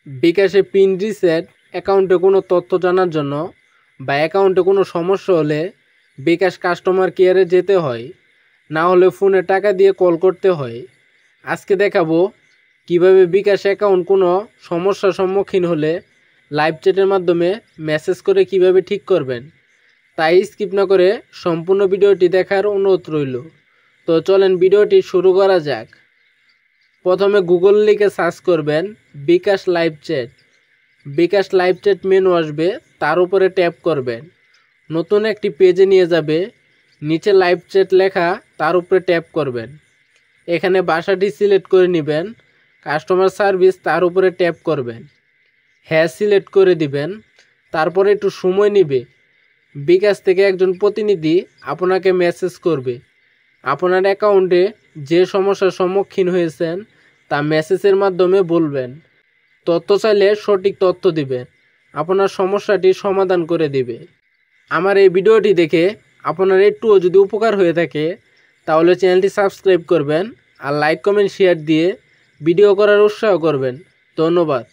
বিকাশে pin reset অ্যাকাউন্টে কোনো তথ্য জানার জন্য বা অ্যাকাউন্টে কোনো সমস্যা হলে বিকাশ কাস্টমার কেয়ারে যেতে হয়, না হলে ফোনে টাকা দিয়ে কল করতে হয়। আজকে দেখাবো কিভাবে বিকাশ অ্যাকাউন্ট কোনো সমস্যার সম্মুখীন হলে লাইভ চ্যাটের মাধ্যমে মেসেজ করে কিভাবে ঠিক করবেন। তাই স্কিপ না করে সম্পূর্ণ ভিডিওটি দেখার অনুরোধ রইল। তো চলেন ভিডিওটি শুরু করা যাক। প্রথমে গুগল লিখে সার্চ করবেন বিকাশ লাইভ চ্যাট। বিকাশ লাইভ চ্যাট মেনু আসবে, তার উপরে ট্যাপ করবেন। নতুন একটি পেজে নিয়ে যাবে, নিচে লাইভ চ্যাট লেখা, তার উপরে ট্যাপ করবেন। এখানে ভাষাটি সিলেক্ট করে নেবেন। কাস্টমার সার্ভিস, তার উপরে ট্যাপ করবেন। হ্যাঁ সিলেক্ট করে দিবেন। তারপরে একটু সময় নেবে। বিকাশ থেকে একজন প্রতিনিধি আপনাকে মেসেজ করবে। আপনার অ্যাকাউন্টে যে সমস্যার সম্মুখীন হয়েছেন তা মেসেজের মাধ্যমে বলবেন। তথ্য চাইলে সঠিক তথ্য দিবেন, আপনার সমস্যাটি সমাধান করে দিবে। আমার এই ভিডিওটি দেখে আপনার একটুও যদি উপকার হয়ে থাকে তাহলে চ্যানেলটি সাবস্ক্রাইব করবেন আর লাইক কমেন্ট শেয়ার দিয়ে ভিডিও করার উৎসাহ করবেন। ধন্যবাদ।